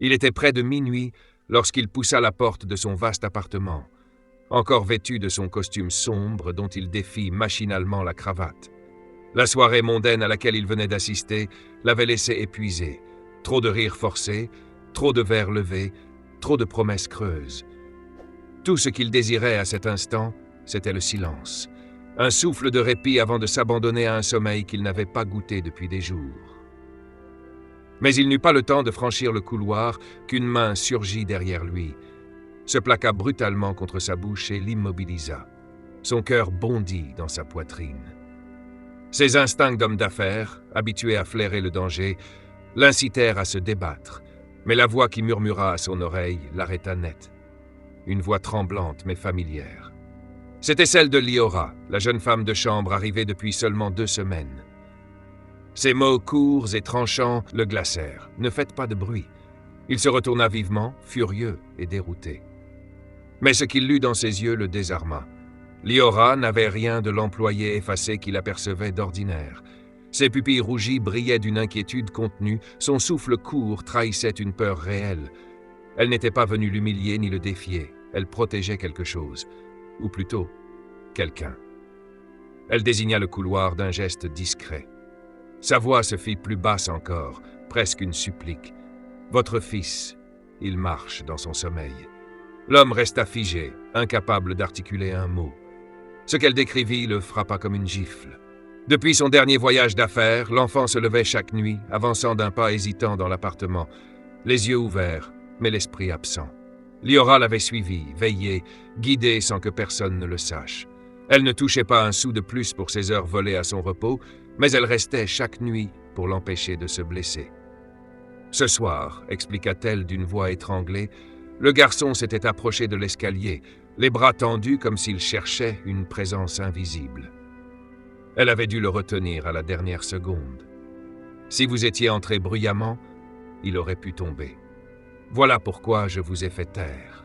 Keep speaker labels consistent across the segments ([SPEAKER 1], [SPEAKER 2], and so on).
[SPEAKER 1] Il était près de minuit lorsqu'il poussa la porte de son vaste appartement, encore vêtu de son costume sombre dont il défit machinalement la cravate. La soirée mondaine à laquelle il venait d'assister l'avait laissé épuisé. Trop de rires forcés, trop de verres levés, trop de promesses creuses. Tout ce qu'il désirait à cet instant, c'était le silence. Un souffle de répit avant de s'abandonner à un sommeil qu'il n'avait pas goûté depuis des jours. Mais il n'eut pas le temps de franchir le couloir qu'une main surgit derrière lui, se plaqua brutalement contre sa bouche et l'immobilisa. Son cœur bondit dans sa poitrine. Ses instincts d'homme d'affaires, habitués à flairer le danger, l'incitèrent à se débattre, mais la voix qui murmura à son oreille l'arrêta net. Une voix tremblante mais familière. C'était celle de Liora, la jeune femme de chambre arrivée depuis seulement 2 semaines. Ses mots courts et tranchants le glacèrent. « Ne faites pas de bruit ». Il se retourna vivement, furieux et dérouté. Mais ce qu'il lut dans ses yeux le désarma. Liora n'avait rien de l'employé effacé qu'il apercevait d'ordinaire. Ses pupilles rougies brillaient d'une inquiétude contenue, son souffle court trahissait une peur réelle. Elle n'était pas venue l'humilier ni le défier, elle protégeait quelque chose, ou plutôt, quelqu'un. Elle désigna le couloir d'un geste discret. Sa voix se fit plus basse encore, presque une supplique. « Votre fils, il marche dans son sommeil. » L'homme resta figé, incapable d'articuler un mot. Ce qu'elle décrivit le frappa comme une gifle. Depuis son dernier voyage d'affaires, l'enfant se levait chaque nuit, avançant d'un pas hésitant dans l'appartement, les yeux ouverts, mais l'esprit absent. Liora l'avait suivi, veillé, guidé sans que personne ne le sache. Elle ne touchait pas un sou de plus pour ses heures volées à son repos, mais elle restait chaque nuit pour l'empêcher de se blesser. Ce soir, expliqua-t-elle d'une voix étranglée, le garçon s'était approché de l'escalier, les bras tendus comme s'il cherchait une présence invisible. Elle avait dû le retenir à la dernière seconde. Si vous étiez entré bruyamment, il aurait pu tomber. Voilà pourquoi je vous ai fait taire.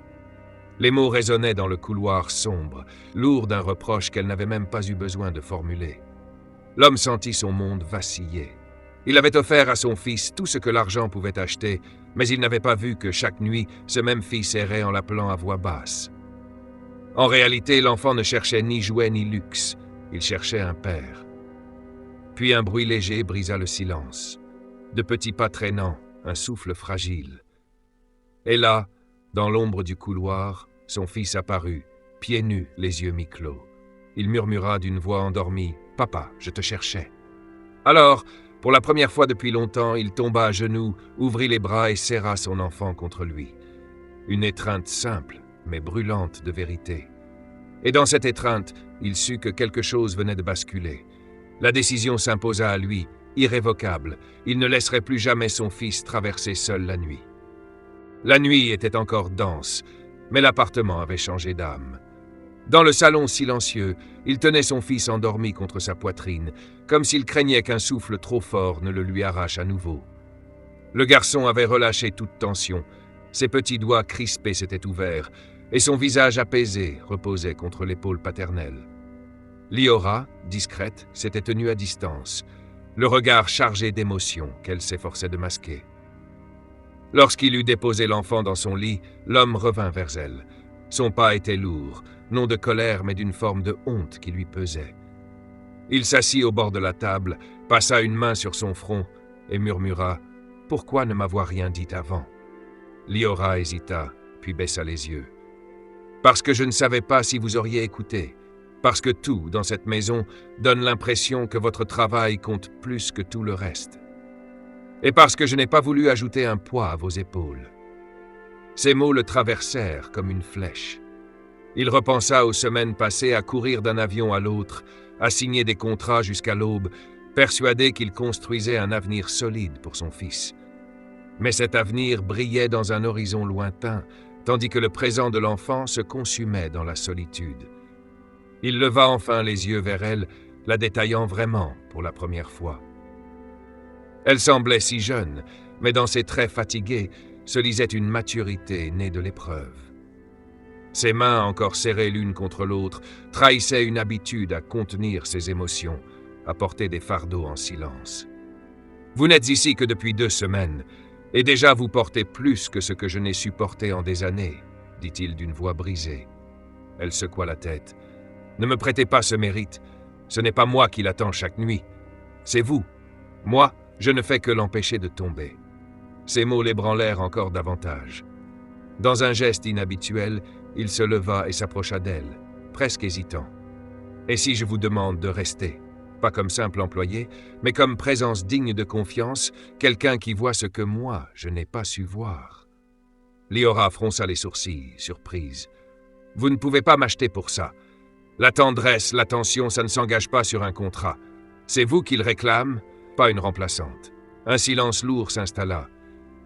[SPEAKER 1] Les mots résonnaient dans le couloir sombre, lourds d'un reproche qu'elle n'avait même pas eu besoin de formuler. L'homme sentit son monde vaciller. Il avait offert à son fils tout ce que l'argent pouvait acheter, mais il n'avait pas vu que chaque nuit, ce même fils errait en l'appelant à voix basse. En réalité, l'enfant ne cherchait ni jouet ni luxe, il cherchait un père. Puis un bruit léger brisa le silence. De petits pas traînants, un souffle fragile. Et là, dans l'ombre du couloir, son fils apparut, pieds nus, les yeux mi-clos. Il murmura d'une voix endormie, « Papa, je te cherchais. » Alors, pour la première fois depuis longtemps, il tomba à genoux, ouvrit les bras et serra son enfant contre lui. Une étreinte simple, mais brûlante de vérité. Et dans cette étreinte, il sut que quelque chose venait de basculer. La décision s'imposa à lui, irrévocable. Il ne laisserait plus jamais son fils traverser seul la nuit. La nuit était encore dense, mais l'appartement avait changé d'âme. Dans le salon silencieux, il tenait son fils endormi contre sa poitrine, comme s'il craignait qu'un souffle trop fort ne le lui arrache à nouveau. Le garçon avait relâché toute tension, ses petits doigts crispés s'étaient ouverts, et son visage apaisé reposait contre l'épaule paternelle. Liora, discrète, s'était tenue à distance, le regard chargé d'émotion qu'elle s'efforçait de masquer. Lorsqu'il eut déposé l'enfant dans son lit, l'homme revint vers elle. Son pas était lourd, non de colère mais d'une forme de honte qui lui pesait. Il s'assit au bord de la table, passa une main sur son front et murmura « Pourquoi ne m'avoir rien dit avant ?» Liora hésita, puis baissa les yeux. « Parce que je ne savais pas si vous auriez écouté. Parce que tout, dans cette maison, donne l'impression que votre travail compte plus que tout le reste. Et parce que je n'ai pas voulu ajouter un poids à vos épaules. » Ces mots le traversèrent comme une flèche. Il repensa aux semaines passées à courir d'un avion à l'autre, à signer des contrats jusqu'à l'aube, persuadé qu'il construisait un avenir solide pour son fils. Mais cet avenir brillait dans un horizon lointain, tandis que le présent de l'enfant se consumait dans la solitude. Il leva enfin les yeux vers elle, la détaillant vraiment pour la première fois. Elle semblait si jeune, mais dans ses traits fatigués se lisait une maturité née de l'épreuve. Ses mains, encore serrées l'une contre l'autre, trahissaient une habitude à contenir ses émotions, à porter des fardeaux en silence. « Vous n'êtes ici que depuis 2 semaines. Et déjà vous portez plus que ce que je n'ai supporté en des années, dit-il d'une voix brisée. Elle secoua la tête. Ne me prêtez pas ce mérite. Ce n'est pas moi qui l'attends chaque nuit. C'est vous. Moi, je ne fais que l'empêcher de tomber. Ces mots l'ébranlèrent encore davantage. Dans un geste inhabituel, il se leva et s'approcha d'elle, presque hésitant. « Et si je vous demande de rester, pas comme simple employé, mais comme présence digne de confiance, quelqu'un qui voit ce que moi, je n'ai pas su voir ?» Liora fronça les sourcils, surprise. « Vous ne pouvez pas m'acheter pour ça. La tendresse, l'attention, ça ne s'engage pas sur un contrat. C'est vous qui le réclame, pas une remplaçante. » Un silence lourd s'installa.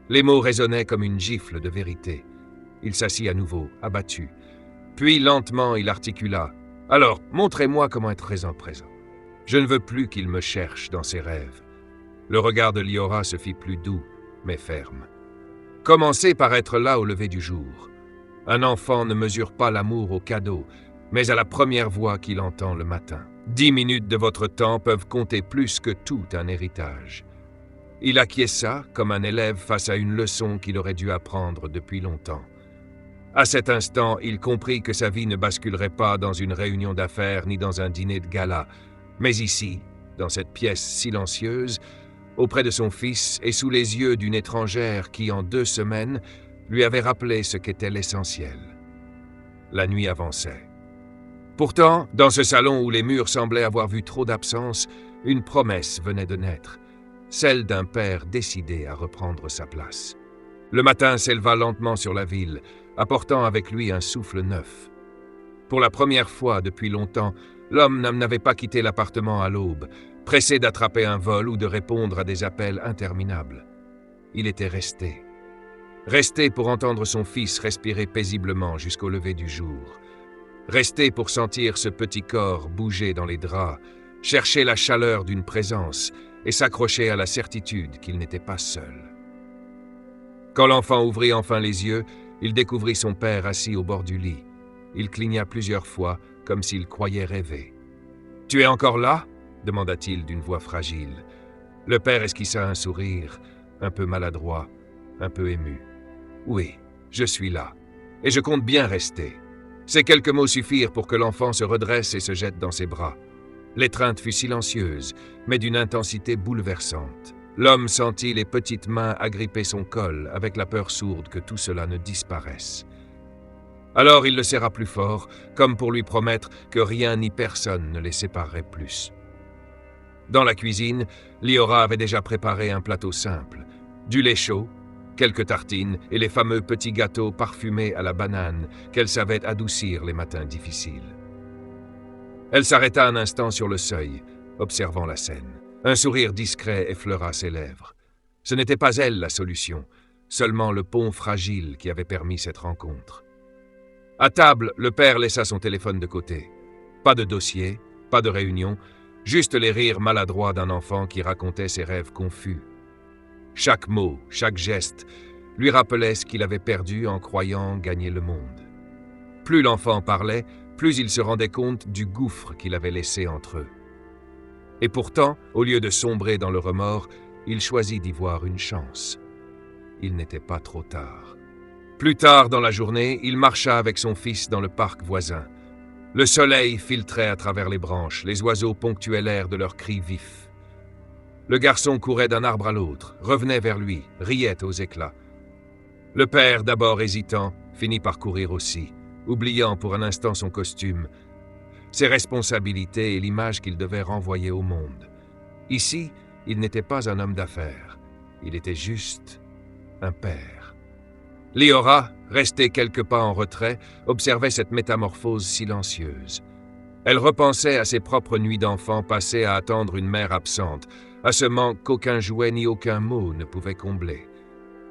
[SPEAKER 1] Les mots résonnaient comme une gifle de vérité. Il s'assit à nouveau, abattu. Puis, lentement, il articula. « Alors, montrez-moi comment être présent. Je ne veux plus qu'il me cherche dans ses rêves. » Le regard de Liora se fit plus doux, mais ferme. « Commencez par être là au lever du jour. Un enfant ne mesure pas l'amour au cadeau, mais à la première voix qu'il entend le matin. 10 minutes de votre temps peuvent compter plus que tout un héritage. » Il acquiesça comme un élève face à une leçon qu'il aurait dû apprendre depuis longtemps. À cet instant, il comprit que sa vie ne basculerait pas dans une réunion d'affaires ni dans un dîner de gala, mais ici, dans cette pièce silencieuse, auprès de son fils et sous les yeux d'une étrangère qui, en 2 semaines, lui avait rappelé ce qu'était l'essentiel. La nuit avançait. Pourtant, dans ce salon où les murs semblaient avoir vu trop d'absence, une promesse venait de naître. Celle d'un père décidé à reprendre sa place. Le matin s'éleva lentement sur la ville, apportant avec lui un souffle neuf. Pour la première fois depuis longtemps, l'homme n'avait pas quitté l'appartement à l'aube, pressé d'attraper un vol ou de répondre à des appels interminables. Il était resté. Resté pour entendre son fils respirer paisiblement jusqu'au lever du jour. Resté pour sentir ce petit corps bouger dans les draps, chercher la chaleur d'une présence et s'accrocher à la certitude qu'il n'était pas seul. Quand l'enfant ouvrit enfin les yeux, il découvrit son père assis au bord du lit. Il cligna plusieurs fois, comme s'il croyait rêver. « Tu es encore là ?» demanda-t-il d'une voix fragile. Le père esquissa un sourire, un peu maladroit, un peu ému. « Oui, je suis là, et je compte bien rester. » Ces quelques mots suffirent pour que l'enfant se redresse et se jette dans ses bras. L'étreinte fut silencieuse, mais d'une intensité bouleversante. L'homme sentit les petites mains agripper son col avec la peur sourde que tout cela ne disparaisse. Alors il le serra plus fort, comme pour lui promettre que rien ni personne ne les séparerait plus. Dans la cuisine, Liora avait déjà préparé un plateau simple. Du lait chaud, quelques tartines et les fameux petits gâteaux parfumés à la banane qu'elle savait adoucir les matins difficiles. Elle s'arrêta un instant sur le seuil, observant la scène. Un sourire discret effleura ses lèvres. Ce n'était pas elle la solution, seulement le pont fragile qui avait permis cette rencontre. À table, le père laissa son téléphone de côté. Pas de dossier, pas de réunion, juste les rires maladroits d'un enfant qui racontait ses rêves confus. Chaque mot, chaque geste, lui rappelait ce qu'il avait perdu en croyant gagner le monde. Plus l'enfant parlait, plus il se rendait compte du gouffre qu'il avait laissé entre eux. Et pourtant, au lieu de sombrer dans le remords, il choisit d'y voir une chance. Il n'était pas trop tard. Plus tard dans la journée, il marcha avec son fils dans le parc voisin. Le soleil filtrait à travers les branches, les oiseaux ponctuaient l'air de leurs cris vifs. Le garçon courait d'un arbre à l'autre, revenait vers lui, riait aux éclats. Le père, d'abord hésitant, finit par courir aussi, oubliant pour un instant son costume, ses responsabilités et l'image qu'il devait renvoyer au monde. Ici, il n'était pas un homme d'affaires, il était juste un père. Liora, restée quelques pas en retrait, observait cette métamorphose silencieuse. Elle repensait à ses propres nuits d'enfant passées à attendre une mère absente, à ce manque qu'aucun jouet ni aucun mot ne pouvait combler.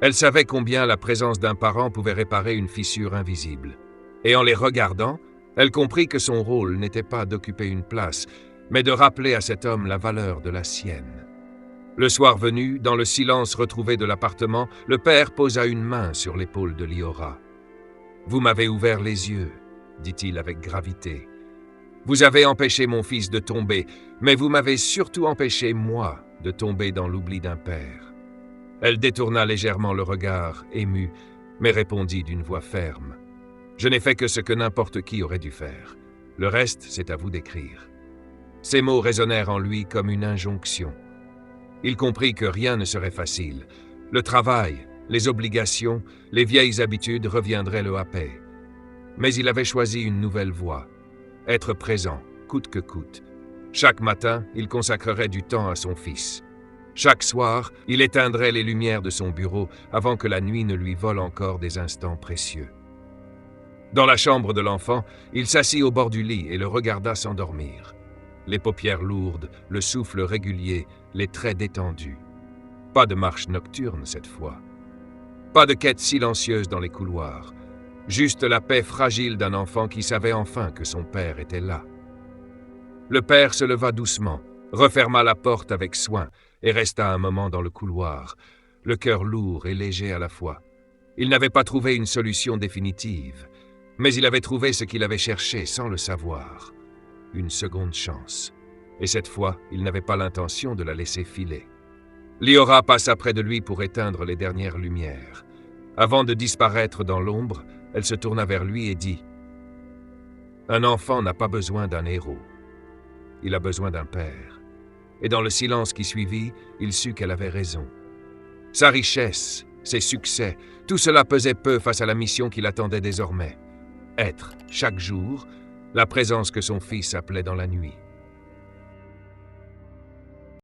[SPEAKER 1] Elle savait combien la présence d'un parent pouvait réparer une fissure invisible. Et en les regardant, elle comprit que son rôle n'était pas d'occuper une place, mais de rappeler à cet homme la valeur de la sienne. Le soir venu, dans le silence retrouvé de l'appartement, le père posa une main sur l'épaule de Liora. « Vous m'avez ouvert les yeux, » dit-il avec gravité. « Vous avez empêché mon fils de tomber, mais vous m'avez surtout empêché, moi, de tomber dans l'oubli d'un père. Elle détourna légèrement le regard, émue, mais répondit d'une voix ferme. « Je n'ai fait que ce que n'importe qui aurait dû faire. Le reste, c'est à vous d'écrire. » Ces mots résonnèrent en lui comme une injonction. Il comprit que rien ne serait facile. Le travail, les obligations, les vieilles habitudes reviendraient le happer. Mais il avait choisi une nouvelle voie. Être présent, coûte que coûte. Chaque matin, il consacrerait du temps à son fils. Chaque soir, il éteindrait les lumières de son bureau avant que la nuit ne lui vole encore des instants précieux. Dans la chambre de l'enfant, il s'assit au bord du lit et le regarda s'endormir. Les paupières lourdes, le souffle régulier, les traits détendus. Pas de marche nocturne cette fois. Pas de quête silencieuse dans les couloirs. Juste la paix fragile d'un enfant qui savait enfin que son père était là. Le père se leva doucement, referma la porte avec soin et resta un moment dans le couloir, le cœur lourd et léger à la fois. Il n'avait pas trouvé une solution définitive, mais il avait trouvé ce qu'il avait cherché sans le savoir. Une seconde chance. Et cette fois, il n'avait pas l'intention de la laisser filer. Liora passa près de lui pour éteindre les dernières lumières. Avant de disparaître dans l'ombre, elle se tourna vers lui et dit « Un enfant n'a pas besoin d'un héros. Il a besoin d'un père. » Et dans le silence qui suivit, il sut qu'elle avait raison. Sa richesse, ses succès, tout cela pesait peu face à la mission qui l'attendait désormais. Être, chaque jour, la présence que son fils appelait dans la nuit.